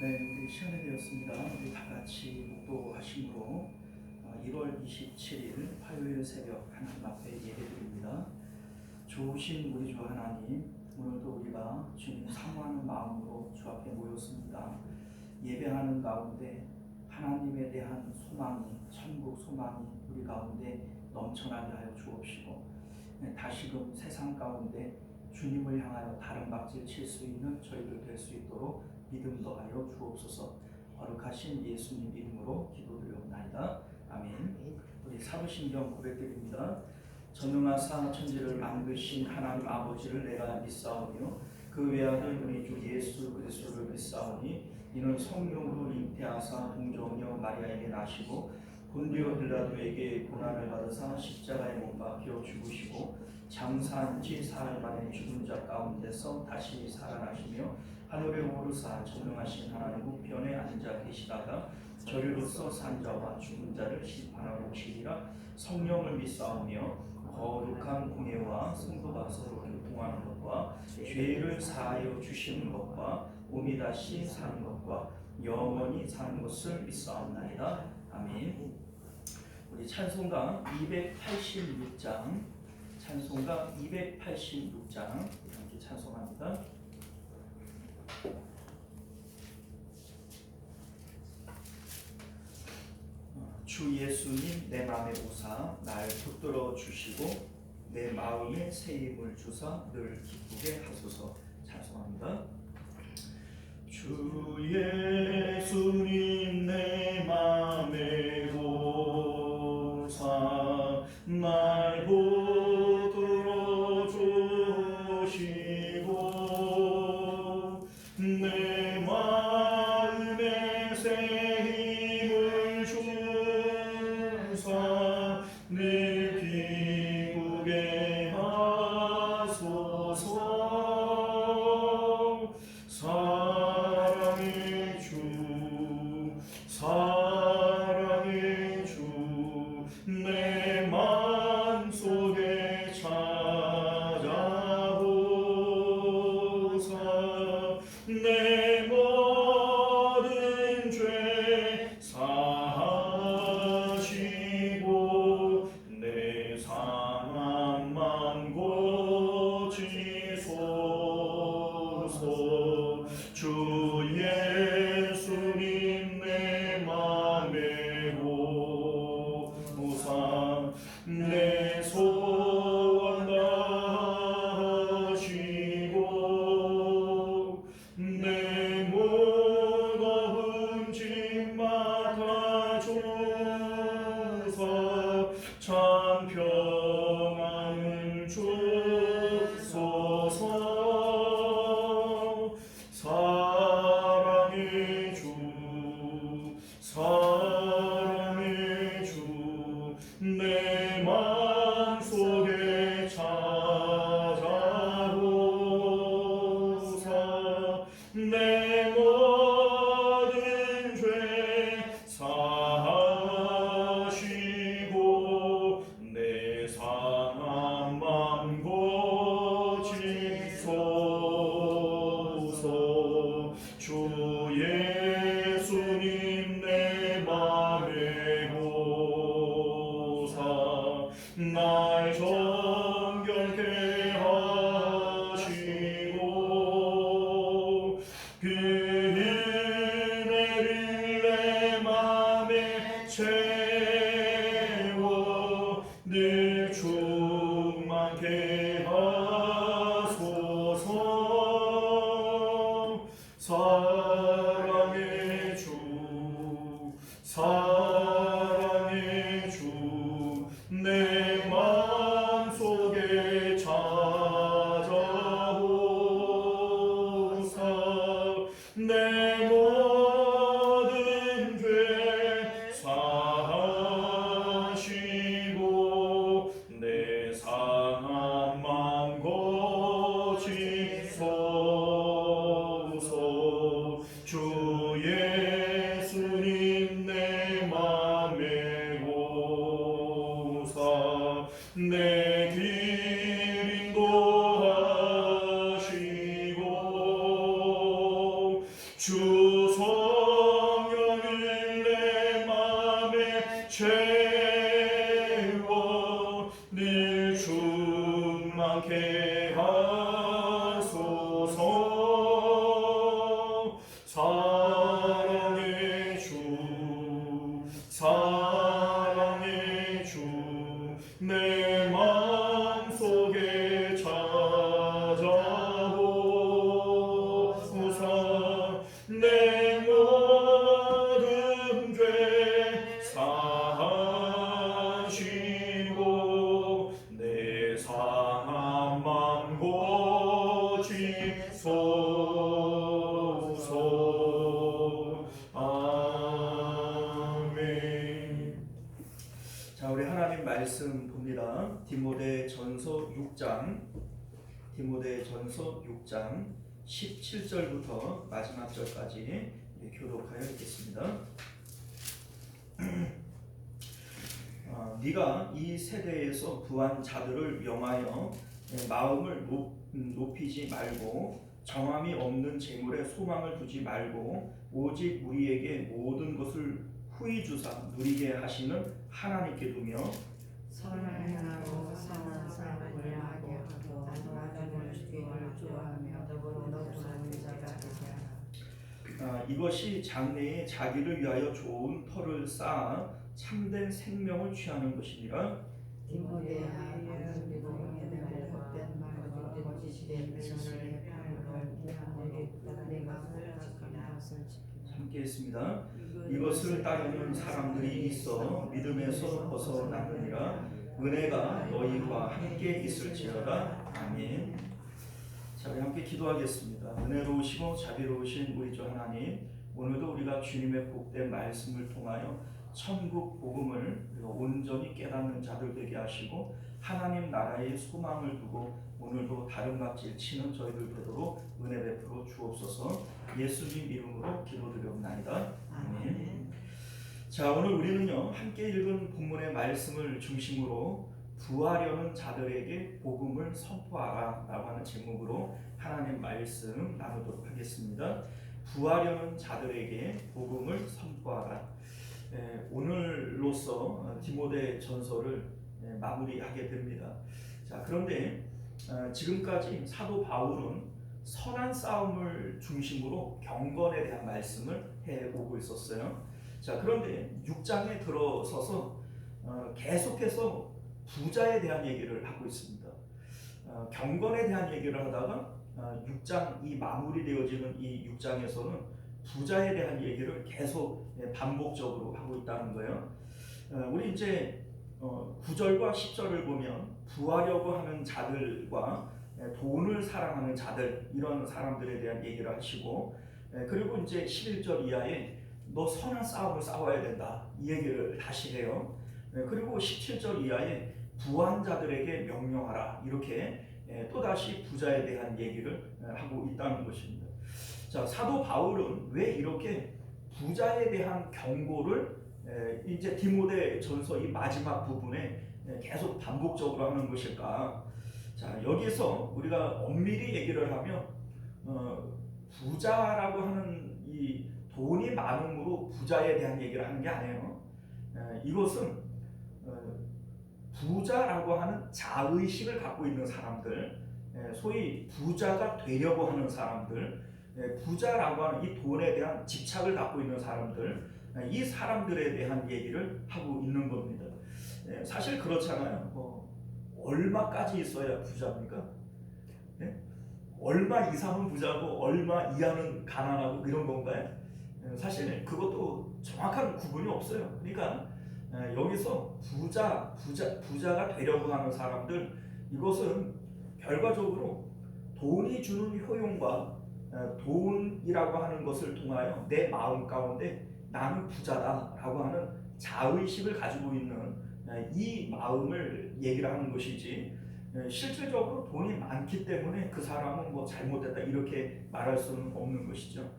네, 우리 시간이 되었습니다. 우리 다 같이 목도하심으로 1월 27일 화요일 새벽 하나님 앞에 예배드립니다. 좋으신 우리 주 하나님, 오늘도 우리가 주님 사모하는 마음으로 주 앞에 모였습니다. 예배하는 가운데 하나님에 대한 소망이, 천국 소망이 우리 가운데 넘쳐나게 하여 주옵시고, 다시금 세상 가운데 주님을 향하여 다른 박질 칠 수 있는 저희들 될 수 있도록 믿음 더하여 주옵소서. 거룩하신 예수님 이름으로 기도드리옵나이다. 아멘. 우리 사도신경 고백드립니다. 전능하사 천지를 만드신 하나님 아버지를 내가 믿사오며 그 외아들 우리 주 예수 그리스도를 믿사오니 이는 성령으로 잉태하사 동정녀 마리아에게 나시고 본디오 빌라도에게 고난을 받으사 십자가에 못 박혀 죽으시고 장사한 지 사흘 만에 죽은 자 가운데서 다시 살아나시며 하늘에 오르사 전능하신 하나님 우편에 앉아 계시다가 저리로서 산 자와 죽은 자를 심판하러 오시리라. 성령을 믿사오며 거룩한 공예와 성도가 서로 교통하는 것과 죄를 사하여 주시는 것과 몸이 다시 사는 것과 영원히 사는 것을 믿사옵나이다. 아멘. 우리 찬송가 286장, 찬송가 286장 함께 찬송합니다. 주 예수님 내 맘에 오사 날 붙들어 주시고 내 마음에 새 힘을 주사 늘 기쁘게 하소서. 찬송합니다. 주 예수님 내 맘에 오사 날 붙들어 주시고 내 마음에 새 힘을 주사 늘 기쁘게 하소서. 사랑의 주 내 맘속에 찾아오사 내 모든 죄 사하시고 내 상한 맘 고치소서. 주 예수님 내 맘에 오사 내 소원 다하시고 내 무거운 짐 맡아주사 참 평안을 주소서. 사랑의 주 내 맘속에 찾아오사 내 모든 죄 사하시고 내 상한 맘 고치소서. 주 예수님 내 맘에 오사 날 정결케 하시고 그 은혜를 내 맘에 채워 늘 충만케 하소서. 사랑의 주 내 맘속에 찾아오사 내 모든 죄 사하시고 내 상한 맘 고치소서. 주 예수님 내 맘에 오사 내 길 인도하시고 주소 채워 늘 충만케 하소서. 사랑의 주, 사랑의 주, 내 마음속에 찾아오소서. 내 모든 죄 사하시고 내 상함만 고치소서. 아멘. 자, 우리 하나님 말씀 봅니다. 디모데전서 6장 17절부터 마지막 절까지 교독하여 읽겠습니다. 네가 이 세대에서 부한 자들을 명하여 마음을 높이지 말고 정함이 없는 재물에 소망을 두지 말고 오직 우리에게 모든 것을 후히 주사 누리게 하시는 하나님께 두며 선을 행하고 선한 삶을 하게 하고 나누어 주기를 좋아하며 더불어 너주는 자가 되게 하라. 이것이 장래에 자기를 위하여 좋은 터를 쌓아 참된 생명을 취하는 것이니라. 디모데야, 방금 믿음에 헛된 말과 거짓된 표현을 피하므로 내가 설득하는 것을 지키라. 함께 했습니다. 이것을 따르는 사람들이 있어 믿음에서 벗어나느니라. 은혜가 너희와 함께 있을지어다. 아멘. 자, 우리 함께 기도하겠습니다. 은혜로우시고 자비로우신 우리 주 하나님, 오늘도 우리가 주님의 복된 말씀을 통하여 천국 복음을 온전히 깨닫는 자들 되게 하시고 하나님 나라의 소망을 두고 오늘도 다른 각질 치는 저희들 되도록 은혜 베풀어 주옵소서. 예수님 이름으로 기도드리옵나이다. 아멘. 자, 오늘 우리는요 함께 읽은 본문의 말씀을 중심으로 부하려는 자들에게 복음을 선포하라 라고 하는 제목으로 하나님 말씀 나누도록 하겠습니다. 부하려는 자들에게 복음을 선포하라. 오늘로써 디모데 전서를 마무리하게 됩니다. 자, 그런데 지금까지 사도 바울은 선한 싸움을 중심으로 경건에 대한 말씀을 해오고 있었어요. 자, 그런데 6장에 들어서서 계속해서 부자에 대한 얘기를 하고 있습니다. 경건에 대한 얘기를 하다가 6장 이 마무리되어지는 이 6장에서는 부자에 대한 얘기를 계속 반복적으로 하고 있다는 거예요. 우리 이제 9절과 10절을 보면 부하려고 하는 자들과 돈을 사랑하는 자들, 이런 사람들에 대한 얘기를 하시고, 그리고 이제 11절 이하에 너 선한 싸움을 싸워야 된다 이 얘기를 다시 해요. 그리고 17절 이하에 부한 자들에게 명령하라, 이렇게 또다시 부자에 대한 얘기를 하고 있다는 것입니다. 자, 사도 바울은 왜 이렇게 부자에 대한 경고를 이제 디모데 전서 이 마지막 부분에 계속 반복적으로 하는 것일까? 자, 여기서 우리가 엄밀히 얘기를 하면 부자라고 하는 이 돈이 많음으로 부자에 대한 얘기를 하는 게 아니에요. 이것은 부자라고 하는 자의식을 갖고 있는 사람들, 소위 부자가 되려고 하는 사람들, 부자라고 하는 이 돈에 대한 집착을 갖고 있는 사람들, 이 사람들에 대한 얘기를 하고 있는 겁니다. 사실 그렇잖아요. 얼마까지 있어야 부자입니까? 얼마 이상은 부자고 얼마 이하는 가난하고 이런 건가요? 사실 그것도 정확한 구분이 없어요. 그러니까 여기서 부자가 되려고 하는 사람들, 이것은 결과적으로 돈이 주는 효용과 돈이라고 하는 것을 통하여 내 마음 가운데 나는 부자다라고 하는 자의식을 가지고 있는 이 마음을 얘기를 하는 것이지, 실질적으로 돈이 많기 때문에 그 사람은 뭐 잘못됐다 이렇게 말할 수는 없는 것이죠.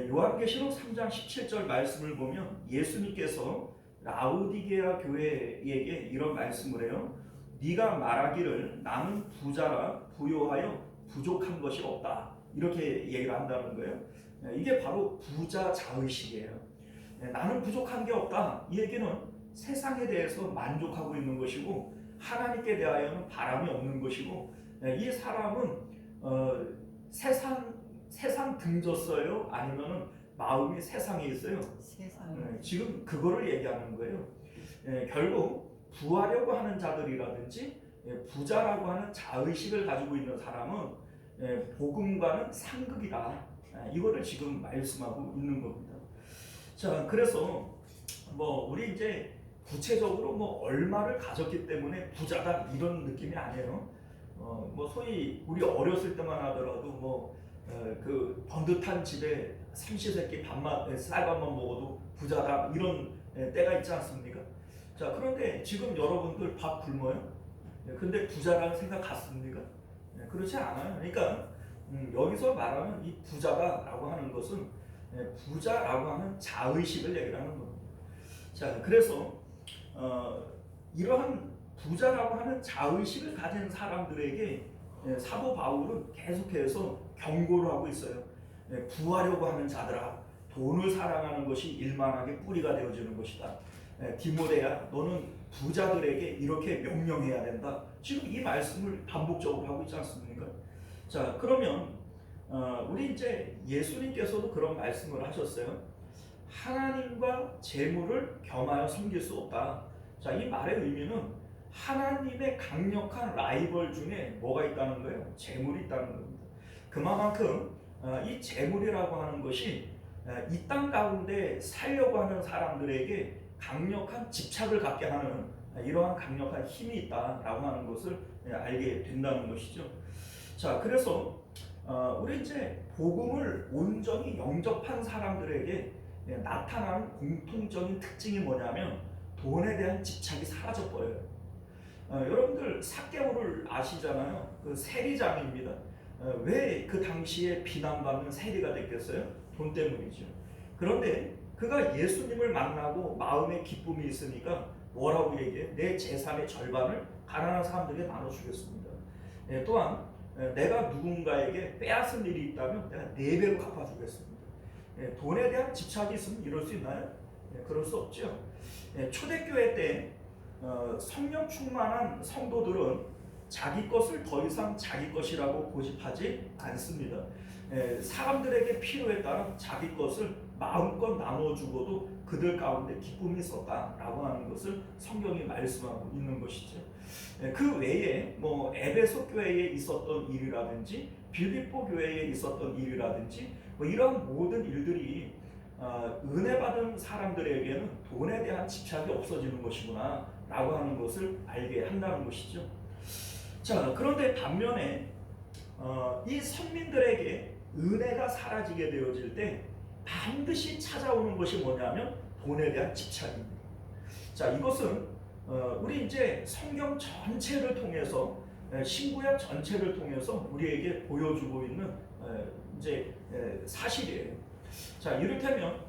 요한계시록 3장 17절 말씀을 보면 예수님께서 라오디게아 교회에게 이런 말씀을 해요. 네가 말하기를 나는 부자라 부요하여 부족한 것이 없다, 이렇게 얘기를 한다는 거예요. 이게 바로 부자 자의식이에요. 나는 부족한 게 없다, 이 얘기는 세상에 대해서 만족하고 있는 것이고 하나님께 대하여는 바람이 없는 것이고 이 사람은 세상 등졌어요? 아니면은 마음이 세상에 있어요? 세상에 지금 그거를 얘기하는 거예요. 결국 부하려고 하는 자들이라든지 부자라고 하는 자의식을 가지고 있는 사람은 복음과는 상극이다. 이거를 지금 말씀하고 있는 겁니다. 자, 그래서 뭐 우리 이제 구체적으로 뭐 얼마를 가졌기 때문에 부자다 이런 느낌이 아니에요. 뭐 소위 우리 어렸을 때만 하더라도 그 번듯한 집에 삼시세끼 쌀밥만 먹어도 부자다 이런 때가 있지 않습니까? 자, 그런데 지금 여러분들 밥 굶어요? 근데 부자라는 생각 같습니까? 그렇지 않아요. 그러니까 여기서 말하는 이 부자다라고 하는 것은 부자라고 하는 자의식을 얘기를 하는 겁니다. 자, 그래서 이러한 부자라고 하는 자의식을 가진 사람들에게 사도 바울은 계속해서 경고를 하고 있어요. 부하려고 하는 자들아, 돈을 사랑하는 것이 일만하게 뿌리가 되어지는 것이다. 디모데야, 너는 부자들에게 이렇게 명령해야 된다. 지금 이 말씀을 반복적으로 하고 있지 않습니까? 자, 그러면 우리 이제 예수님께서도 그런 말씀을 하셨어요. 하나님과 재물을 겸하여 섬길 수 없다. 자, 이 말의 의미는 하나님의 강력한 라이벌 중에 뭐가 있다는 거예요? 재물이 있다는 겁니다. 그만큼 이 재물이라고 하는 것이 이 땅 가운데 살려고 하는 사람들에게 강력한 집착을 갖게 하는 이러한 강력한 힘이 있다라고 하는 것을 알게 된다는 것이죠. 자, 그래서 우리 이제 복음을 온전히 영접한 사람들에게 나타나는 공통적인 특징이 뭐냐면 돈에 대한 집착이 사라져 버려요. 여러분들 삭개오를 아시잖아요. 그 세리장입니다. 왜 그 당시에 비난받는 세리가 됐겠어요? 돈 때문이죠. 그런데 그가 예수님을 만나고 마음에 기쁨이 있으니까 뭐라고 얘기해? 내 재산의 절반을 가난한 사람들에게 나눠주겠습니다. 또한 내가 누군가에게 빼앗은 일이 있다면 내가 4배로 갚아주겠습니다. 돈에 대한 집착이 있으면 이럴 수 있나요? 그럴 수 없죠. 초대교회 때 성령 충만한 성도들은 자기 것을 더 이상 자기 것이라고 고집하지 않습니다. 사람들에게 필요에 따라 자기 것을 마음껏 나눠주고도 그들 가운데 기쁨이 있었다라고 하는 것을 성경이 말씀하고 있는 것이죠. 그 외에 뭐 에베소 교회에 있었던 일이라든지 빌립보 교회에 있었던 일이라든지 뭐 이런 모든 일들이 은혜 받은 사람들에게는 돈에 대한 집착이 없어지는 것이구나 라고 하는 것을 알게 한다는 것이죠. 자, 그런데 반면에 이 선민들에게 은혜가 사라지게 되어질 때 반드시 찾아오는 것이 뭐냐면 돈에 대한 집착입니다. 자, 이것은 우리 이제 성경 전체를 통해서 신구약 전체를 통해서 우리에게 보여주고 있는 이제 사실이에요. 자, 이를테면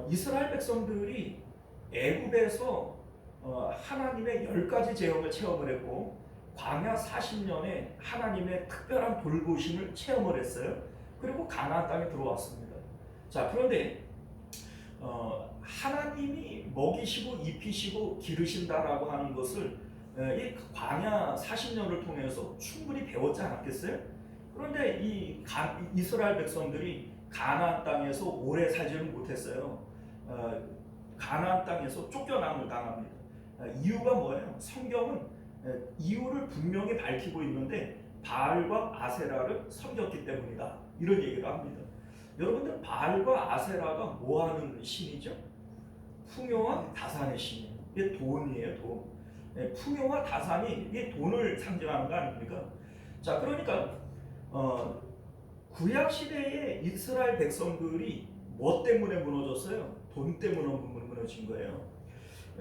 이스라엘 백성들이 애굽에서 하나님의 10가지 제형을 체험을 했고 광야 40년에 하나님의 특별한 돌보심을 체험을 했어요. 그리고 가나안 땅에 들어왔습니다. 자, 그런데 하나님이 먹이시고 입히시고 기르신다라고 하는 것을 이 광야 40년을 통해서 충분히 배웠지 않았겠어요? 그런데 이 이스라엘 백성들이 가나안 땅에서 오래 살지는 못했어요. 가나안 땅에서 쫓겨남을 당합니다. 이유가 뭐예요? 성경은 이유를 분명히 밝히고 있는데 바알과 아세라를 섬겼기 때문이다. 이런 얘기를 합니다. 여러분들 바알과 아세라가 뭐하는 신이죠? 풍요와 다산의 신이에요. 이게 돈이에요, 돈. 풍요와 다산이 이게 돈을 상징하는 거 아닙니까? 자, 그러니까 구약 시대의 이스라엘 백성들이 뭐 때문에 무너졌어요? 돈 때문에 무너진 거예요.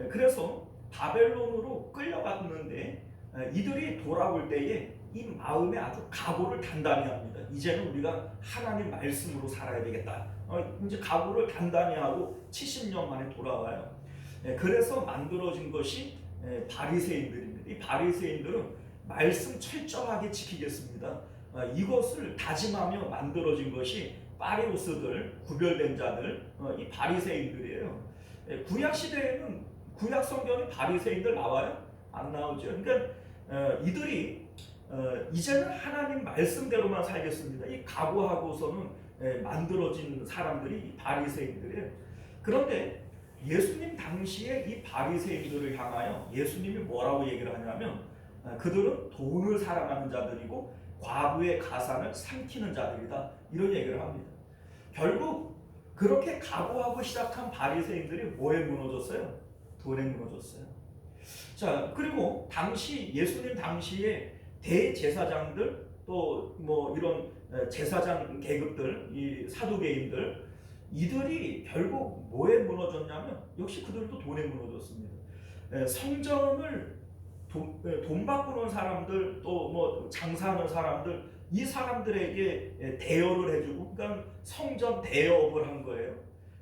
그래서 바벨론으로 끌려갔는데 이들이 돌아올 때에 이 마음에 아주 각오를 단단히 합니다. 이제는 우리가 하나님 말씀으로 살아야 되겠다. 이제 각오를 단단히 하고 70년 만에 돌아와요. 그래서 만들어진 것이 바리새인들입니다. 이 바리새인들은 말씀 철저하게 지키겠습니다. 이것을 다짐하며 만들어진 것이 파리우스들, 구별된 자들, 이 바리새인들이에요. 구약 시대에는 구약 성경에 바리새인들 나와요? 안 나오죠. 그러니까 이들이 이제는 하나님 말씀대로만 살겠습니다. 이 각오하고서는 만들어진 사람들이 바리새인들이에요. 그런데 예수님 당시에 이 바리새인들을 향하여 예수님이 뭐라고 얘기를 하냐면 그들은 돈을 사랑하는 자들이고 과부의 가산을 삼키는 자들이다, 이런 얘기를 합니다. 결국 그렇게 각오하고 시작한 바리새인들이 뭐에 무너졌어요? 돈에 무너졌어요. 자, 그리고 당시 예수님 당시에 대제사장들, 또 뭐 이런 제사장 계급들, 이 사두개인들, 이들이 결국 뭐에 무너졌냐면 역시 그들도 돈에 무너졌습니다. 성전을 돈 바꾸는 사람들, 또 뭐 장사하는 사람들, 이 사람들에게 대여를 해주고, 그러니까 성전 대여업을 한 거예요.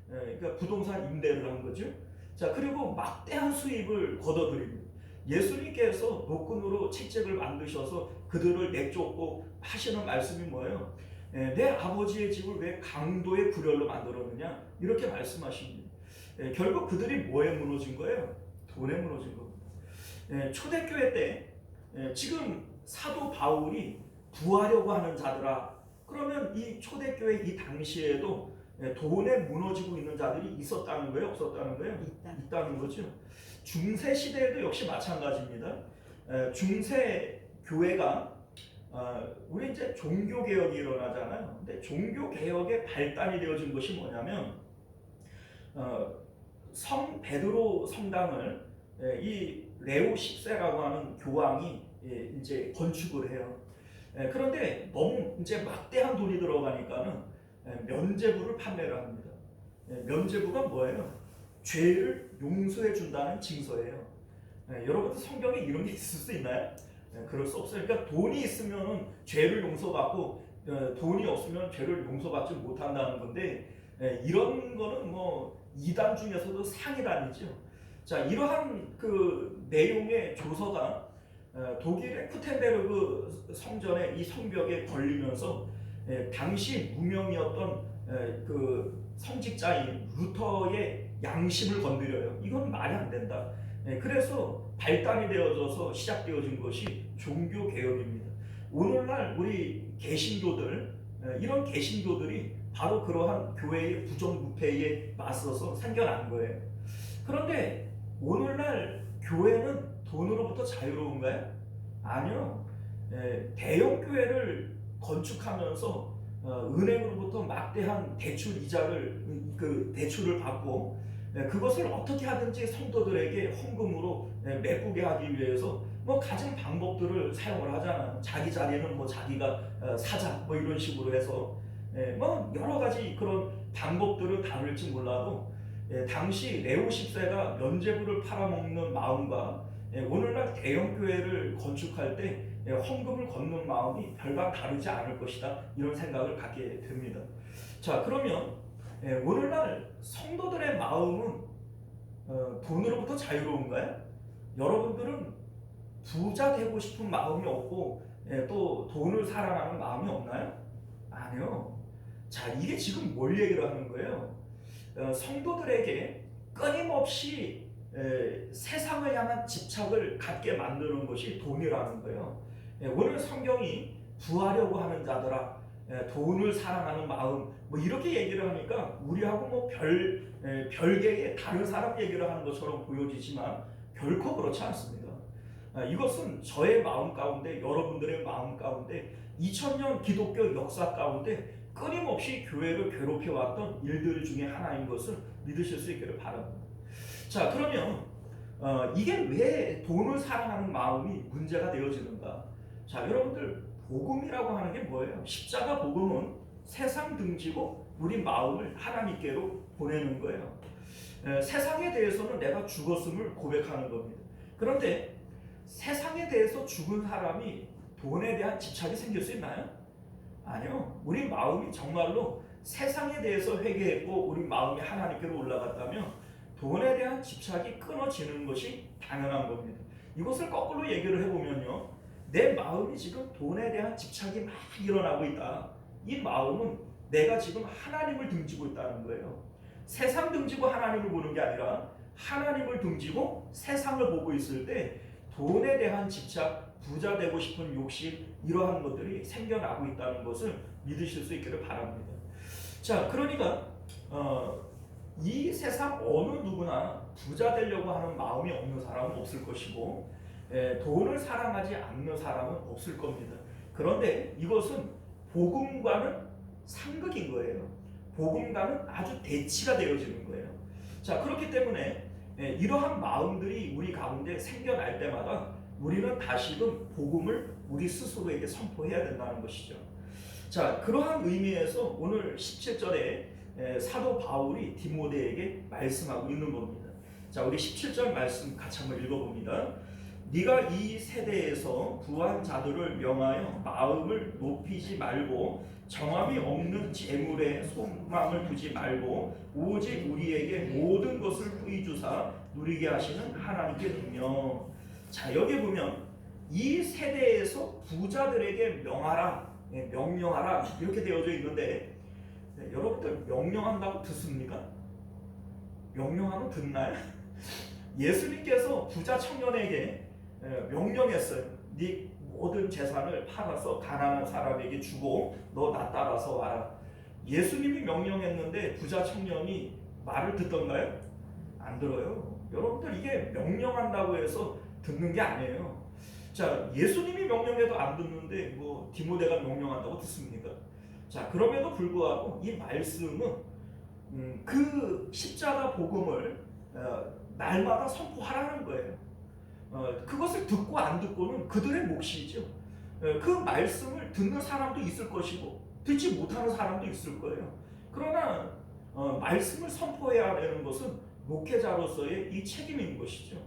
그러니까 부동산 임대를 한 거죠. 자, 그리고 막대한 수입을 거둬들입니다. 예수님께서 노끈으로 채찍을 만드셔서 그들을 내쫓고 하시는 말씀이 뭐예요? 내 아버지의 집을 왜 강도의 굴열로 만들었느냐, 이렇게 말씀하십니다. 결국 그들이 뭐에 무너진 거예요? 돈에 무너진 겁니다. 초대교회 때 지금 사도 바울이 부하려고 하는 자들아, 그러면 이 초대교회 이 당시에도 돈에 무너지고 있는 자들이 있었다는 거예요? 없었다는 거예요? 있다는 거죠. 중세 시대에도 역시 마찬가지입니다. 중세 교회가 우리 이제 종교 개혁이 일어나잖아요. 근데 종교 개혁의 발단이 되어진 것이 뭐냐면 성 베드로 성당을 이 레오 10세라고 하는 교황이 이제 건축을 해요. 그런데 너무 이제 막대한 돈이 들어가니까는 면죄부를 판매를 합니다. 면죄부가 뭐예요? 죄를 용서해 준다는 징서예요. 여러분들 성경에 이런 게 있을 수 있나요? 그럴 수 없어요. 그러니까 돈이 있으면 죄를 용서받고 돈이 없으면 죄를 용서받지 못한다는 건데, 이런 거는 뭐 이단 중에서도 상이단이죠. 자, 이러한 그 내용의 조서가 독일의 쿠텐베르그 성전의 이 성벽에 걸리면서 당시 무명이었던 그 성직자인 루터의 양심을 건드려요. 이건 말이 안 된다. 그래서 발단이 되어져서 시작되어진 것이 종교 개혁입니다. 오늘날 우리 개신교들, 이런 개신교들이 바로 그러한 교회의 부정부패에 맞서서 생겨난 거예요. 그런데 오늘날 교회는 돈으로부터 자유로운가요? 아니요. 대형 교회를 건축하면서 은행으로부터 막대한 대출 이자를 대출을 받고 그것을 어떻게 하든지 성도들에게 헌금으로 메꾸게 하기 위해서 뭐 가진 방법들을 사용을 하잖아요. 자기 자리는 뭐 자기가 사자, 뭐 이런 식으로 해서 뭐 여러 가지 그런 방법들을 다룰지 몰라도 당시 레오 10세가 면죄부를 팔아먹는 마음과 오늘날 대형 교회를 건축할 때 헌금을 걷는 마음이 별반 다르지 않을 것이다, 이런 생각을 갖게 됩니다. 자, 그러면 오늘날 성도들의 마음은 돈으로부터 자유로운가요? 여러분들은 부자 되고 싶은 마음이 없고 또 돈을 사랑하는 마음이 없나요? 아니요. 자, 이게 지금 뭘 얘기를 하는 거예요? 성도들에게 끊임없이 세상을 향한 집착을 갖게 만드는 것이 돈이라는 거예요. 오늘 성경이 부하려고 하는 자들아, 돈을 사랑하는 마음, 뭐 이렇게 얘기를 하니까 우리하고 뭐 별개의 다른 사람 얘기를 하는 것처럼 보여지지만 결코 그렇지 않습니다. 이것은 저의 마음 가운데, 여러분들의 마음 가운데, 2000년 기독교 역사 가운데 끊임없이 교회를 괴롭혀왔던 일들 중에 하나인 것을 믿으실 수 있기를 바랍니다. 자, 그러면 이게 왜 돈을 사랑하는 마음이 문제가 되어지는가? 자, 여러분들, 복음이라고 하는 게 뭐예요? 십자가 복음은 세상 등지고 우리 마음을 하나님께로 보내는 거예요. 세상에 대해서는 내가 죽었음을 고백하는 겁니다. 그런데 세상에 대해서 죽은 사람이 돈에 대한 집착이 생길 수 있나요? 아니요. 우리 마음이 정말로 세상에 대해서 회개했고 우리 마음이 하나님께로 올라갔다면 돈에 대한 집착이 끊어지는 것이 당연한 겁니다. 이것을 거꾸로 얘기를 해보면요, 내 마음이 지금 돈에 대한 집착이 막 일어나고 있다. 이 마음은 내가 지금 하나님을 등지고 있다는 거예요. 세상 등지고 하나님을 보는 게 아니라 하나님을 등지고 세상을 보고 있을 때 돈에 대한 집착, 부자 되고 싶은 욕심, 이러한 것들이 생겨나고 있다는 것을 믿으실 수 있기를 바랍니다. 자, 그러니까 이 세상 어느 누구나 부자 되려고 하는 마음이 없는 사람은 없을 것이고, 돈을 사랑하지 않는 사람은 없을 겁니다. 그런데 이것은 복음과는 상극인 거예요. 복음과는 아주 대치가 되어지는 거예요. 자, 그렇기 때문에 이러한 마음들이 우리 가운데 생겨날 때마다 우리는 다시금 복음을 우리 스스로에게 선포해야 된다는 것이죠. 자, 그러한 의미에서 오늘 17절에 사도 바울이 디모데에게 말씀하고 있는 겁니다. 자, 우리 17절 말씀 같이 한번 읽어봅니다. 네가 이 세대에서 부한 자들을 명하여 마음을 높이지 말고 정함이 없는 재물에 소망을 두지 말고 오직 우리에게 모든 것을 후히 주사 누리게 하시는 하나님께 능력. 자, 여기 보면 이 세대에서 부자들에게 명하라, 명령하라 이렇게 되어져 있는데, 여러분들 명령한다고 듣습니까? 명령하면 듣나요? 예수님께서 부자 청년에게 명령했어요. 네 모든 재산을 팔아서 가난한 사람에게 주고 너 나 따라서 와라. 예수님이 명령했는데 부자 청년이 말을 듣던가요? 안 들어요. 여러분들, 이게 명령한다고 해서 듣는 게 아니에요. 자, 예수님이 명령해도 안 듣는데 뭐 디모데가 명령한다고 듣습니까? 자, 그럼에도 불구하고 이 말씀은 그 십자가 복음을 날마다 선포하라는 거예요. 그것을 듣고 안 듣고는 그들의 몫이죠. 그 말씀을 듣는 사람도 있을 것이고 듣지 못하는 사람도 있을 거예요. 그러나 말씀을 선포해야 하는 것은 목회자로서의 이 책임인 것이죠.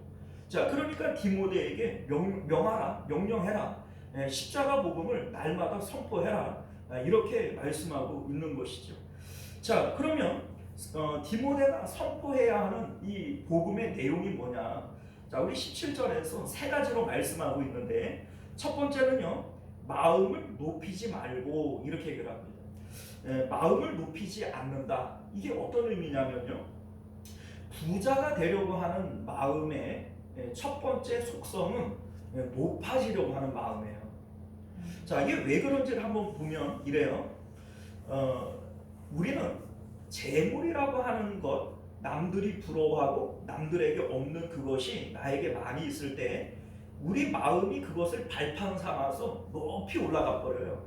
자, 그러니까 디모데에게 명하라, 명령해라, 십자가 복음을 날마다 선포해라, 이렇게 말씀하고 있는 것이죠. 자, 그러면 디모데가 선포해야 하는 이 복음의 내용이 뭐냐? 자, 우리 17절에서 세 가지로 말씀하고 있는데, 첫 번째는요, 마음을 높이지 말고 이렇게 얘기를 합니다. 마음을 높이지 않는다. 이게 어떤 의미냐면요, 부자가 되려고 하는 마음의 첫 번째 속성은 높아지려고 하는 마음이에요. 자, 이게 왜 그런지를 한번 보면 이래요. 우리는 재물이라고 하는 것, 남들이 부러워하고 남들에게 없는 그것이 나에게 많이 있을 때 우리 마음이 그것을 발판 삼아서 높이 올라가 버려요.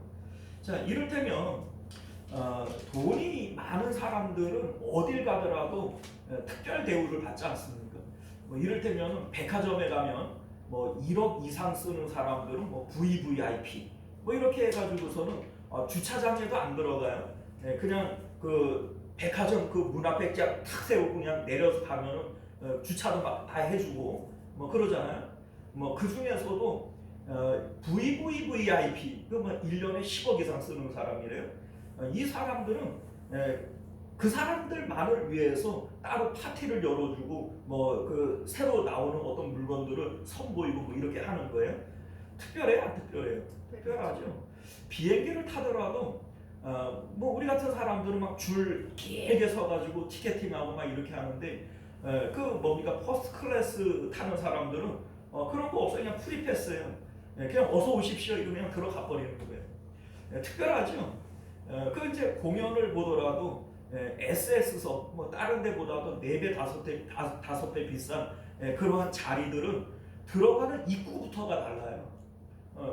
자, 이를테면 돈이 많은 사람들은 어딜 가더라도 특별 대우를 받지 않습니까? 뭐 이를테면 백화점에 가면 뭐 1억 이상 쓰는 사람들은 뭐 VVIP 뭐 이렇게 해가지고서는 주차장에도 안 들어가요. 그냥 그 백화점 그 문 앞에 딱 세우고 그냥 내려서 가면은 주차도 막 다 해주고 뭐 그러잖아요. 뭐 그 중에서도 VVVIP 그 뭐 1년에 10억 이상 쓰는 사람이래요. 이 사람들은 그 사람들만을 위해서 따로 파티를 열어주고 뭐 그 새로 나오는 어떤 물건들을 선보이고 뭐 이렇게 하는 거예요. 특별해요, 안 특별해요? 특별하죠. 비행기를 타더라도 뭐 우리 같은 사람들은 막 줄 길게 서가지고 티켓팅하고 막 이렇게 하는데 그 뭡니까 퍼스트 클래스 타는 사람들은 그런 거 없어요. 그냥 프리패스예요. 그냥 어서 오십시오 이러면 들어가 버리는 거예요. 특별하죠. 그 이제 공연을 보더라도 SS석 뭐 다른 데보다도 4배 5배 비싼 그러한 자리들은 들어가는 입구부터가 달라요.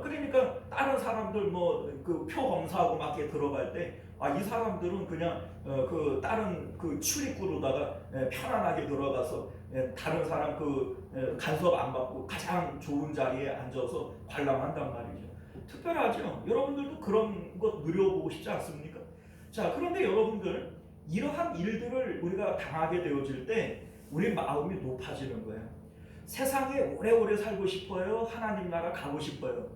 그러니까 다른 사람들 뭐 그 표 검사하고 막 이렇게 들어갈 때 이 사람들은 그냥 그 다른 그 출입구로다가 편안하게 들어가서 다른 사람 그 간섭 안 받고 가장 좋은 자리에 앉아서 관람한단 말이죠. 특별하죠. 여러분들도 그런 것 누려보고 싶지 않습니까? 자, 그런데 여러분들 이러한 일들을 우리가 당하게 되어질 때 우리 마음이 높아지는 거예요. 세상에 오래오래 살고 싶어요? 하나님 나라 가고 싶어요?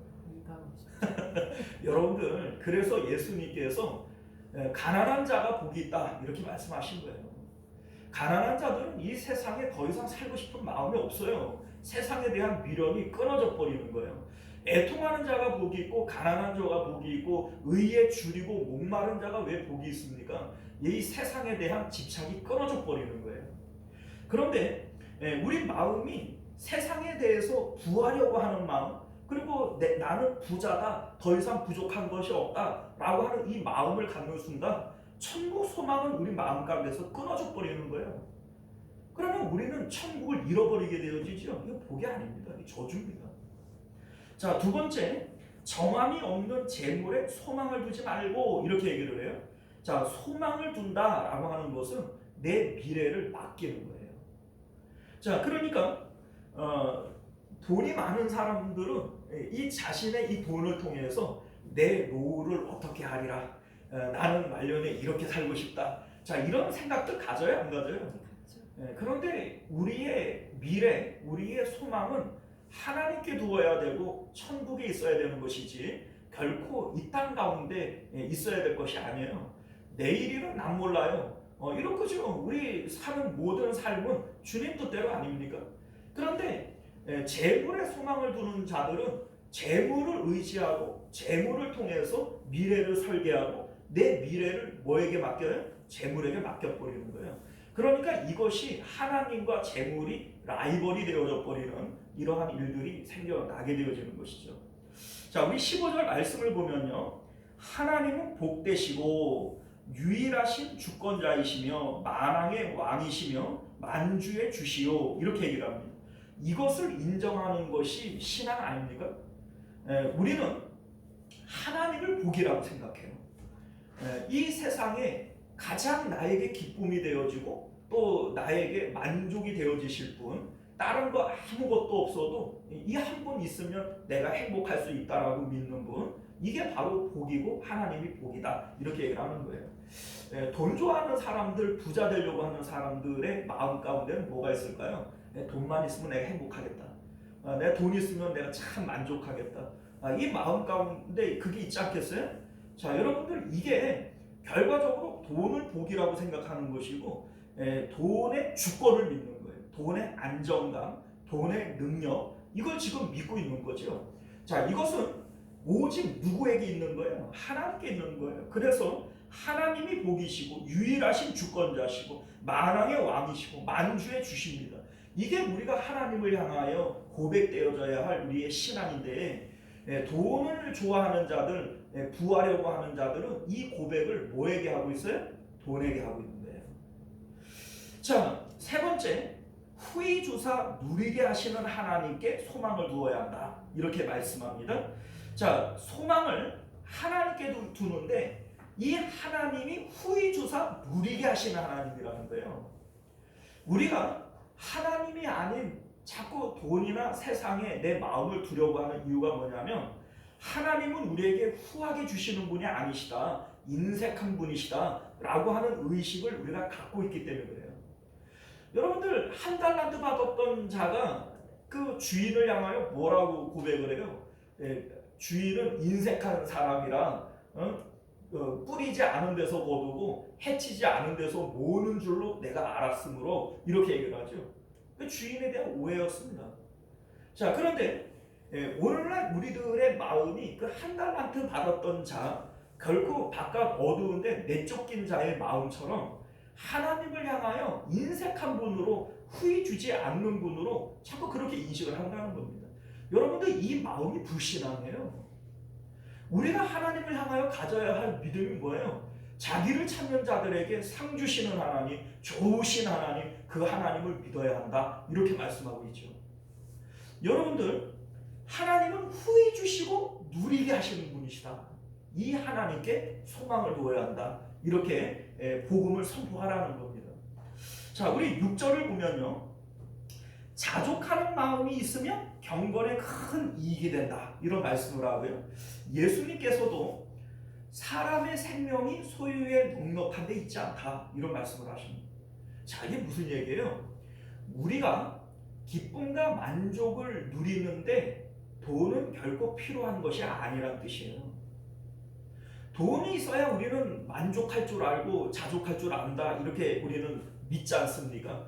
여러분들, 그래서 예수님께서 가난한 자가 복이 있다 이렇게 말씀하신 거예요. 가난한 자들은 이 세상에 더 이상 살고 싶은 마음이 없어요. 세상에 대한 미련이 끊어져 버리는 거예요. 애통하는 자가 복이 있고 가난한 자가 복이 있고 의에 줄이고 목마른 자가 왜 복이 있습니까? 이 세상에 대한 집착이 끊어져 버리는 거예요. 그런데 우리 마음이 세상에 대해서 구하려고 하는 마음, 그리고 나는 부자다, 더 이상 부족한 것이 없다라고 하는 이 마음을 갖는 순간 천국 소망은 우리 마음 가운데서 끊어져 버리는 거예요. 그러면 우리는 천국을 잃어버리게 되어지죠. 이거 복이 아닙니다. 이게 저주입니다. 자, 두 번째, 정함이 없는 재물에 소망을 두지 말고 이렇게 얘기를 해요. 자, 소망을 둔다라고 하는 것은 내 미래를 맡기는 거예요. 자, 그러니까 돈이 많은 사람들은 이 자신의 이 돈을 통해서 내 노후를 어떻게 하리라, 나는 말년에 이렇게 살고 싶다. 자, 이런 생각들 가져요, 안 가져요? 그런데 우리의 미래, 우리의 소망은 하나님께 두어야 되고 천국에 있어야 되는 것이지 결코 이 땅 가운데 있어야 될 것이 아니에요. 내일일은 난 몰라요. 이런 거죠. 우리 사는 모든 삶은 주님 뜻대로 아닙니까? 그런데 재물에 소망을 두는 자들은 재물을 의지하고 재물을 통해서 미래를 설계하고 내 미래를 뭐에게 맡겨요? 재물에게 맡겨버리는 거예요. 그러니까 이것이 하나님과 재물이 라이벌이 되어져 버리는 이러한 일들이 생겨나게 되어지는 것이죠. 자, 우리 15절 말씀을 보면요, 하나님은 복되시고 유일하신 주권자이시며 만왕의 왕이시며 만주의 주시오, 이렇게 얘기를 합니다. 이것을 인정하는 것이 신앙 아닙니까? 우리는 하나님을 복이라고 생각해요. 이 세상에 가장 나에게 기쁨이 되어지고 또 나에게 만족이 되어지실 분, 다른 거 아무것도 없어도 이 한 분 있으면 내가 행복할 수 있다라고 믿는 분, 이게 바로 복이고 하나님이 복이다, 이렇게 얘기를 하는 거예요. 돈 좋아하는 사람들, 부자 되려고 하는 사람들의 마음 가운데는 뭐가 있을까요? 돈만 있으면 내가 행복하겠다, 내가 돈 있으면 내가 참 만족하겠다, 이 마음 가운데 그게 있지 않겠어요? 자, 여러분들, 이게 결과적으로 돈을 복이라고 생각하는 것이고 돈의 주권을 믿는 거예요. 돈의 안정감, 돈의 능력, 이걸 지금 믿고 있는 거죠. 자, 이것은 오직 누구에게 있는 거예요? 하나님께 있는 거예요. 그래서 하나님이 복이시고 유일하신 주권자시고 만왕의 왕이시고 만주의 주십니다. 이게 우리가 하나님을 향하여 고백되어져야 할 우리의 신앙인데, 돈을 좋아하는 자들, 부하려고 하는 자들은 이 고백을 뭐에게 하고 있어요? 돈에게 하고 있는 거예요. 자, 세 번째, 후의주사 누리게 하시는 하나님께 소망을 두어야 한다, 이렇게 말씀합니다. 자, 소망을 하나님께 두는데 이 하나님이 후의주사 누리게 하시는 하나님이라는 거예요. 우리가 하나님이 아닌 자꾸 돈이나 세상에 내 마음을 두려고 하는 이유가 뭐냐면, 하나님은 우리에게 후하게 주시는 분이 아니시다, 인색한 분이시다 라고 하는 의식을 우리가 갖고 있기 때문에 그래요. 여러분들, 한 달란트 받았던 자가 그 주인을 향하여 뭐라고 고백을 해요? 주인은 인색한 사람이라 뿌리지 않은 데서 거두고 해치지 않은 데서 모으는 줄로 내가 알았으므로, 이렇게 얘기를 하죠. 그 주인에 대한 오해였습니다. 자, 그런데 오늘날 우리들의 마음이 그 한 달란트 받았던 자, 결코 바깥 어두운데 내쫓긴 자의 마음처럼 하나님을 향하여 인색한 분으로, 후히 주지 않는 분으로 자꾸 그렇게 인식을 한다는 겁니다. 여러분들, 이 마음이 불신앙이에요. 우리가 하나님을 향하여 가져야 할 믿음이 뭐예요? 자기를 찾는 자들에게 상 주시는 하나님, 좋으신 하나님, 그 하나님을 믿어야 한다, 이렇게 말씀하고 있죠. 여러분들, 하나님은 후히 주시고 누리게 하시는 분이시다. 이 하나님께 소망을 두어야 한다, 이렇게 복음을 선포하라는 겁니다. 자, 우리 6절을 보면요, 자족하는 마음이 있으면 경건에 큰 이익이 된다, 이런 말씀을 하고요, 예수님께서도 사람의 생명이 소유에 넉넉한 데 있지 않다, 이런 말씀을 하십니다. 자, 이게 무슨 얘기예요? 우리가 기쁨과 만족을 누리는데 돈은 결코 필요한 것이 아니란 뜻이에요. 돈이 있어야 우리는 만족할 줄 알고 자족할 줄 안다, 이렇게 우리는 믿지 않습니까?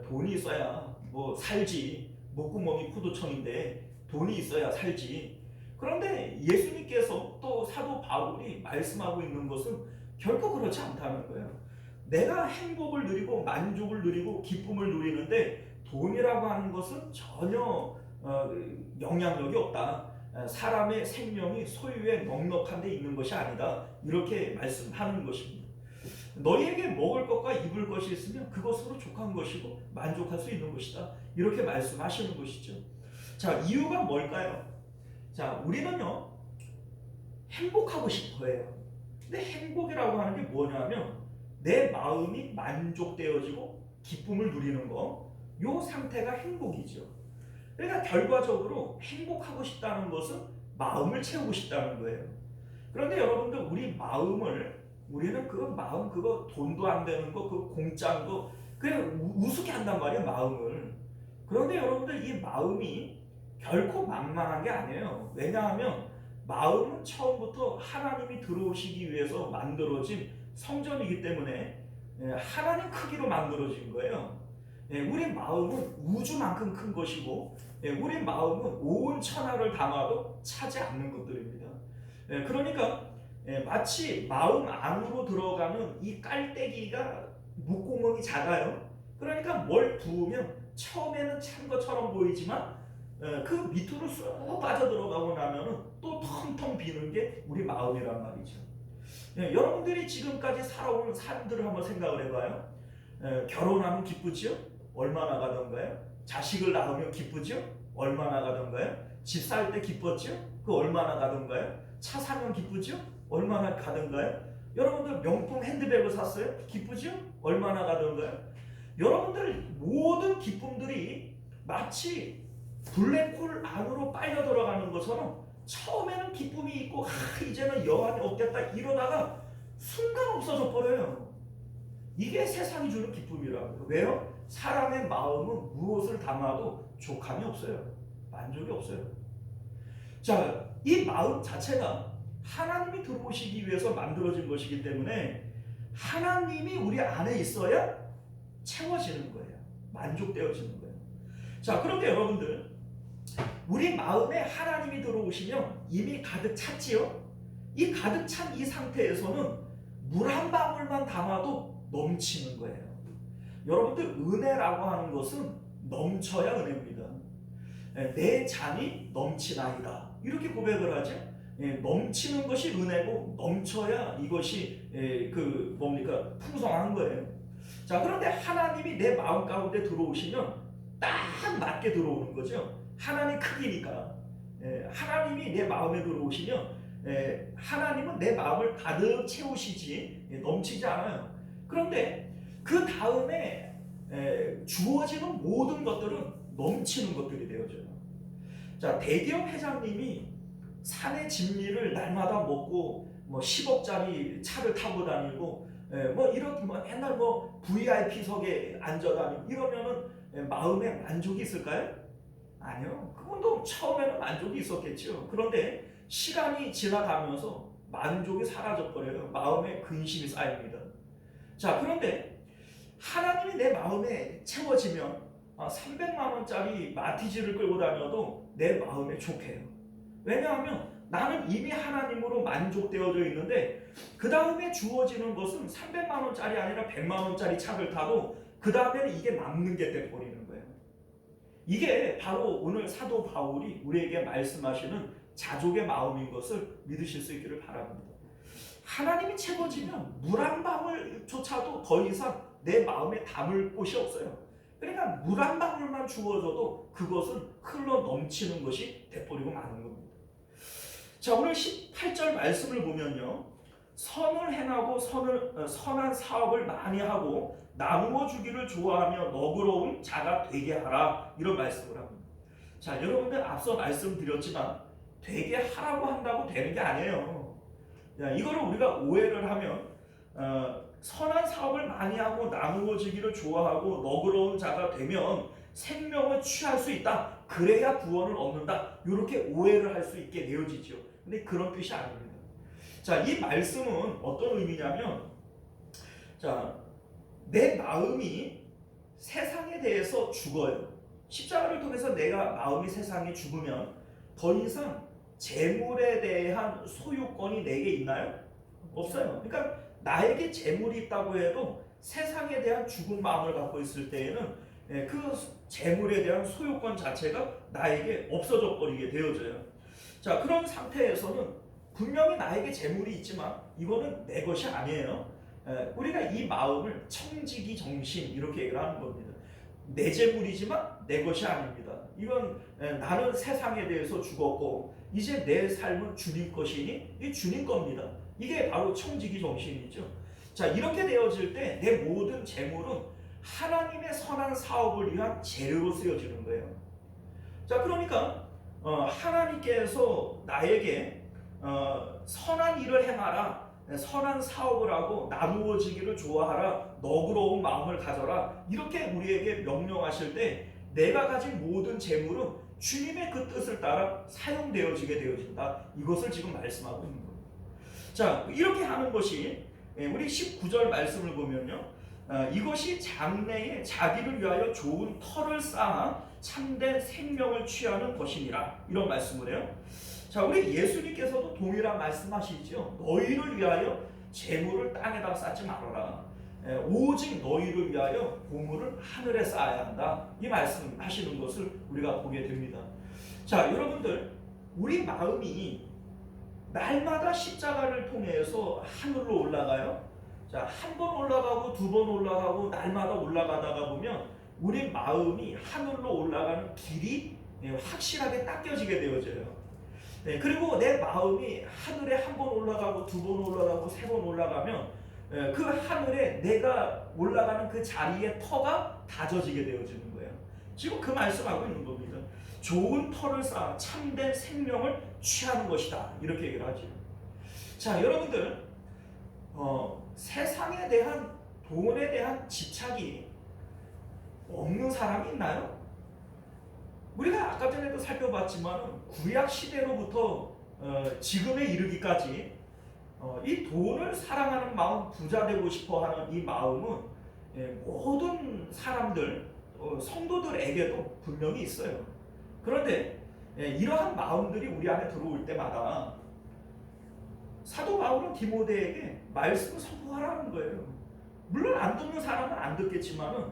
돈이 있어야 뭐 살지, 목구멍이 포도청인데 돈이 있어야 살지. 그런데 예수님께서 또 사도 바울이 말씀하고 있는 것은 결코 그렇지 않다는 거예요. 내가 행복을 누리고 만족을 누리고 기쁨을 누리는데 돈이라고 하는 것은 전혀 영향력이 없다. 사람의 생명이 소유에 넉넉한 데 있는 것이 아니다. 이렇게 말씀하는 것입니다. 너희에게 먹을 것과 입을 것이 있으면 그것으로 족한 것이고 만족할 수 있는 것이다. 이렇게 말씀하시는 것이죠. 자, 이유가 뭘까요? 자, 우리는요 행복하고 싶어 해요. 근데 행복이라고 하는 게 뭐냐면 내 마음이 만족되어지고 기쁨을 누리는 거, 요 상태가 행복이죠. 그러니까 결과적으로 행복하고 싶다는 것은 마음을 채우고 싶다는 거예요. 그런데 여러분들 우리 마음을 우리는 그 마음 그거 돈도 안 되는 거 그 공짜인 거 그냥 우습게 한단 말이에요 마음을. 그런데 여러분들 이 마음이 결코 만만한 게 아니에요. 왜냐하면 마음은 처음부터 하나님이 들어오시기 위해서 만들어진 성전이기 때문에 하나님 크기로 만들어진 거예요. 우리 마음은 우주만큼 큰 것이고 우리 마음은 온 천하를 담아도 차지 않는 것들입니다. 그러니까 마치 마음 안으로 들어가는 이 깔때기가 목구멍이 작아요. 그러니까 뭘 부으면 처음에는 찬 것처럼 보이지만 그 밑으로 쑥 빠져들어가고 나면은 또 텅텅 비는 게 우리 마음이란 말이죠. 여러분들이 지금까지 살아온 삶들을 한번 생각을 해봐요. 결혼하면 기쁘지요? 얼마나 가던가요? 자식을 낳으면 기쁘지요? 얼마나 가던가요? 집 살 때 기뻤지요? 그 얼마나 가던가요? 차 사면 기쁘지요? 얼마나 가던가요? 여러분들 명품 핸드백을 샀어요? 기쁘지요? 얼마나 가던가요? 여러분들 모든 기쁨들이 마치 블랙홀 안으로 빨려 들어가는 것처럼 처음에는 기쁨이 있고 이제는 여한이 없겠다 이러다가 순간 없어져 버려요. 이게 세상이 주는 기쁨이라고요. 왜요? 사람의 마음은 무엇을 담아도 족함이 없어요. 만족이 없어요. 자, 이 마음 자체가 하나님이 들어오시기 위해서 만들어진 것이기 때문에 하나님이 우리 안에 있어야 채워지는 거예요. 만족되어지는 거예요. 자, 그런데 여러분들 우리 마음에 하나님이 들어오시면 이미 가득 찼지요? 이 가득 찬 이 상태에서는 물 한 방울만 담아도 넘치는 거예요. 여러분들 은혜라고 하는 것은 넘쳐야 은혜입니다. 내 잔이 넘치나이다. 이렇게 고백을 하죠. 넘치는 것이 은혜고 넘쳐야 이것이 풍성한 거예요. 자, 그런데 하나님이 내 마음 가운데 들어오시면 딱 맞게 들어오는 거죠. 하나님 크기니까. 하나님이 내 마음에 들어오시면 하나님은 내 마음을 가득 채우시지 넘치지 않아요. 그런데 그 다음에 주어지는 모든 것들은 넘치는 것들이 되어져요. 자, 대기업 회장님이 산의 진미를 날마다 먹고 10억짜리 차를 타고 다니고 이렇게 맨날 VIP석에 앉아 다니고 이러면은 마음에 만족이 있을까요? 아니요. 그분도 처음에는 만족이 있었겠죠. 그런데 시간이 지나가면서 만족이 사라져 버려요. 마음에 근심이 쌓입니다. 자, 그런데 하나님이 내 마음에 채워지면 300만 원짜리 마티즈를 끌고 다녀도 내 마음에 좋게요. 왜냐하면 나는 이미 하나님으로 만족되어져 있는데 그 다음에 주어지는 것은 300만 원짜리 아니라 100만 원짜리 차를 타도 그 다음에는 이게 남는 게 돼버리는 거예요. 이게 바로 오늘 사도 바울이 우리에게 말씀하시는 자족의 마음인 것을 믿으실 수 있기를 바랍니다. 하나님이 채워지면 물 한 방울조차도 더 이상 내 마음에 담을 곳이 없어요. 그러니까 물 한 방울만 주어져도 그것은 흘러 넘치는 것이 돼버리고 마는 겁니다. 자, 오늘 18절 말씀을 보면요, 선을 행하고 선한 사업을 많이 하고 나누어 주기를 좋아하며 너그러운 자가 되게 하라, 이런 말씀을 합니다. 자, 여러분들 앞서 말씀드렸지만 되게 하라고 한다고 되는 게 아니에요. 이거를 우리가 오해를 하면 선한 사업을 많이 하고 나누어 주기를 좋아하고 너그러운 자가 되면 생명을 취할 수 있다, 그래야 구원을 얻는다, 이렇게 오해를 할 수 있게 되어지죠. 근데 그런 뜻이 아닙니다. 자, 이 말씀은 어떤 의미냐면, 자, 내 마음이 세상에 대해서 죽어요. 십자가를 통해서 내가 마음이 세상에 죽으면 더 이상 재물에 대한 소유권이 내게 있나요? 없어요. 그러니까 나에게 재물이 있다고 해도 세상에 대한 죽은 마음을 갖고 있을 때에는 그 재물에 대한 소유권 자체가 나에게 없어져 버리게 되어져요. 자, 그런 상태에서는 분명히 나에게 재물이 있지만 이거는 내 것이 아니에요. 우리가 이 마음을 청지기 정신 이렇게 얘기를 하는 겁니다. 내 재물이지만 내 것이 아닙니다. 이건 나는 세상에 대해서 죽었고 이제 내 삶은 주님 것이니 이 주님 겁니다. 이게 바로 청지기 정신이죠. 자, 이렇게 되어질 때 내 모든 재물은 하나님의 선한 사업을 위한 재료로 쓰여지는 거예요. 자, 그러니까 하나님께서 나에게 선한 일을 행하라, 선한 사업을 하고 나누어지기를 좋아하라, 너그러운 마음을 가져라, 이렇게 우리에게 명령하실 때 내가 가진 모든 재물은 주님의 그 뜻을 따라 사용되어지게 되어진다. 이것을 지금 말씀하고 있는 거예요. 자, 이렇게 하는 것이 우리 19절 말씀을 보면요, 이것이 장래에 자기를 위하여 좋은 터를 쌓아 참된 생명을 취하는 것이니라, 이런 말씀을 해요. 자, 우리 예수님께서도 동일한 말씀하시죠. 너희를 위하여 재물을 땅에다 쌓지 말아라. 오직 너희를 위하여 보물을 하늘에 쌓아야 한다. 이 말씀하시는 것을 우리가 보게 됩니다. 자, 여러분들, 우리 마음이 날마다 십자가를 통해서 하늘로 올라가요. 자, 한 번 올라가고 두 번 올라가고 날마다 올라가다가 보면 우리 마음이 하늘로 올라가는 길이 확실하게 닦여지게 되어져요. 그리고 내 마음이 하늘에 한 번 올라가고 두 번 올라가고 세 번 올라가면 그 하늘에 내가 올라가는 그 자리의 터가 다져지게 되어지는 거예요. 지금 그 말씀하고 있는 겁니다. 좋은 터를 쌓아 참된 생명을 취하는 것이다, 이렇게 얘기를 하죠. 자, 여러분들, 세상에 대한, 돈에 대한 집착이 없는 사람이 있나요? 우리가 아까 전에도 살펴봤지만 구약 시대로부터 지금에 이르기까지 이 돈을 사랑하는 마음, 부자 되고 싶어하는 이 마음은 모든 사람들, 성도들에게도 분명히 있어요. 그런데 이러한 마음들이 우리 안에 들어올 때마다 사도 바울은 디모데에게 말씀을 선포하라는 거예요. 물론 안 듣는 사람은 안 듣겠지만은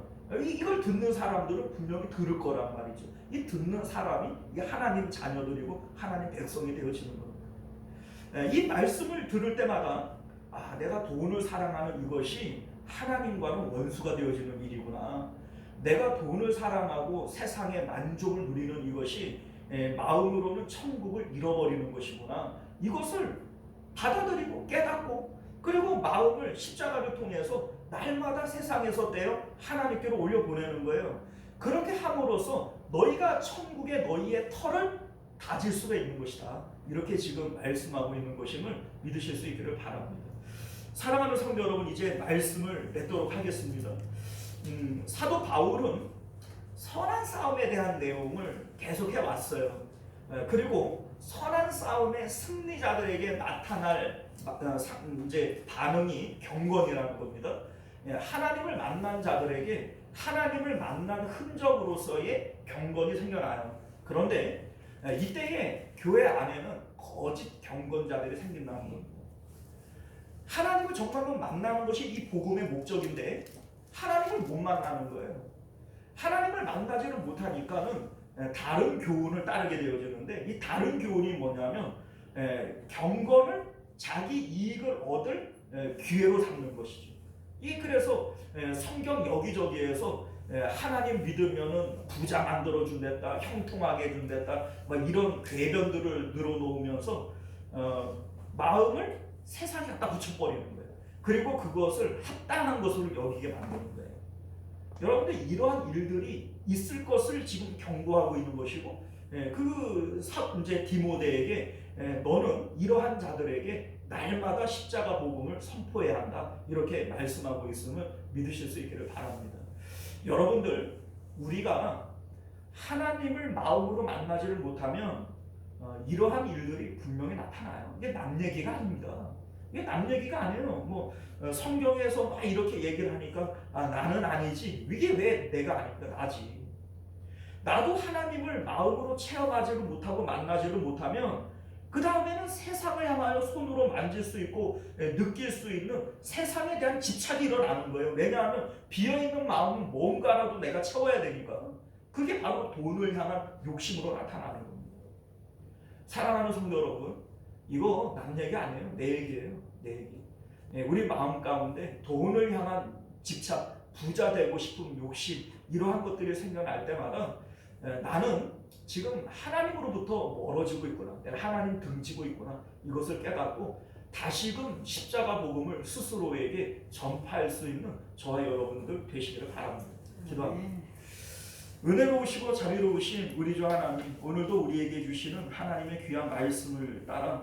이걸 듣는 사람들은 분명히 들을 거란 말이죠. 이 듣는 사람이 하나님 자녀들이고 하나님 백성이 되어지는 겁니다. 이 말씀을 들을 때마다 내가 돈을 사랑하는 이것이 하나님과는 원수가 되어지는 일이구나. 내가 돈을 사랑하고 세상의 만족을 누리는 이것이 마음으로는 천국을 잃어버리는 것이구나. 이것을 받아들이고 깨닫고, 그리고 마음을 십자가를 통해서 날마다 세상에서 떼어 하나님께로 올려보내는 거예요. 그렇게 함으로써 너희가 천국에 너희의 터를 다질 수가 있는 것이다. 이렇게 지금 말씀하고 있는 것임을 믿으실 수 있기를 바랍니다. 사랑하는 성도 여러분, 이제 말씀을 맺도록 하겠습니다. 사도 바울은 선한 싸움에 대한 내용을 계속해 왔어요. 그리고 선한 싸움의 승리자들에게 나타날 이제 반응이 경건이라는 겁니다. 하나님을 만난 자들에게 하나님을 만난 흔적으로서의 경건이 생겨나요. 그런데 이때에 교회 안에는 거짓 경건자들이 생긴다는 겁니다. 하나님을 정말로 만나는 것이 이 복음의 목적인데 하나님을 못 만나는 거예요. 하나님을 만나지를 못하니까는 다른 교훈을 따르게 되어지는데, 이 다른 교훈이 뭐냐면 경건을 자기 이익을 얻을 기회로 삼는 것이죠. 그래서 성경 여기저기에서 하나님 믿으면은 부자 만들어 준댔다, 형통하게 준댔다, 이런 궤변들을 늘어놓으면서 마음을 세상에 갖다 붙여버리는 거예요. 그리고 그것을 합당한 것으로 여기게 만드는 거예요. 여러분들, 이러한 일들이 있을 것을 지금 경고하고 있는 것이고, 이제 디모데에게 너는 이러한 자들에게 날마다 십자가 복음을 선포해야 한다, 이렇게 말씀하고 있음을 믿으실 수 있기를 바랍니다. 여러분들, 우리가 하나님을 마음으로 만나지를 못하면 이러한 일들이 분명히 나타나요. 이게 남 얘기가 아닙니다. 이게 남 얘기가 아니에요. 성경에서 막 이렇게 얘기를 하니까 나는 아니지. 이게 왜 내가 아닐까? 나지. 나도 하나님을 마음으로 체험하지를 못하고 만나지를 못하면 그 다음에는 세상을 향하여 손으로 만질 수 있고 느낄 수 있는 세상에 대한 집착이 일어나는 거예요. 왜냐하면 비어있는 마음은 뭔가라도 내가 채워야 되니까. 그게 바로 돈을 향한 욕심으로 나타나는 겁니다. 사랑하는 성도 여러분, 이거 남 얘기 아니에요. 내 얘기예요. 내 얘기. 우리 마음 가운데 돈을 향한 집착, 부자 되고 싶은 욕심, 이러한 것들이 생겨날 때마다 나는 지금 하나님으로부터 멀어지고 있구나, 내가 하나님 등지고 있구나, 이것을 깨닫고 다시금 십자가 복음을 스스로에게 전파할 수 있는 저와 여러분들 되시기를 바랍니다. 기도합니다. 은혜로우시고 자비로우신 우리 주 하나님, 오늘도 우리에게 주시는 하나님의 귀한 말씀을 따라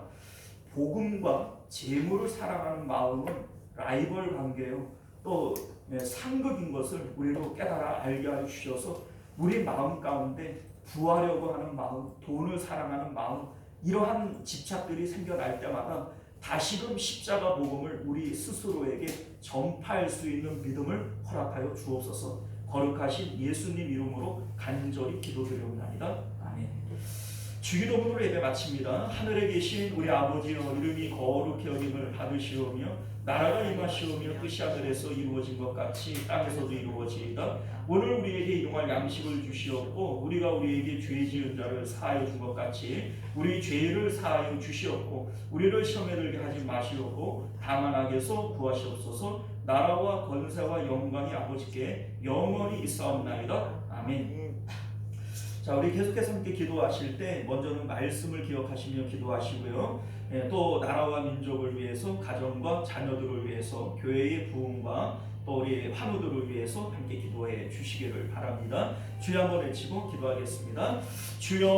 복음과 재물을 사랑하는 마음은 라이벌 관계요, 또 상극인 것을 우리로 깨달아 알게 해 주셔서 우리 마음 가운데 부하려고 하는 마음, 돈을 사랑하는 마음, 이러한 집착들이 생겨날 때마다 다시금 십자가 복음을 우리 스스로에게 전파할 수 있는 믿음을 허락하여 주옵소서. 거룩하신 예수님 이름으로 간절히 기도드리옵나이다. 아멘. 주기도문으로 예배 마칩니다. 하늘에 계신 우리 아버지여, 이름이 거룩히 여김을 받으시오며 나라가 임하시오며 뜻이 하늘에서 이루어진 것 같이 땅에서도 이루어지이다. 오늘 우리에게 일용할 양식을 주시옵고 우리가 우리에게 죄 지은 자를 사하여 준 것 같이 우리 죄를 사하여 주시옵고 우리를 시험에 들게 하지 마시옵고 다만 악에서 구하시옵소서. 나라와 권세와 영광이 아버지께 영원히 있사옵나이다. 아멘. 자, 우리 계속해서 함께 기도하실 때 먼저는 말씀을 기억하시며 기도하시고요. 또 나라와 민족을 위해서, 가정과 자녀들을 위해서, 교회의 부흥과 또 우리 환우들을 위해서 함께 기도해 주시기를 바랍니다. 주여 한번 외치고 기도하겠습니다. 주여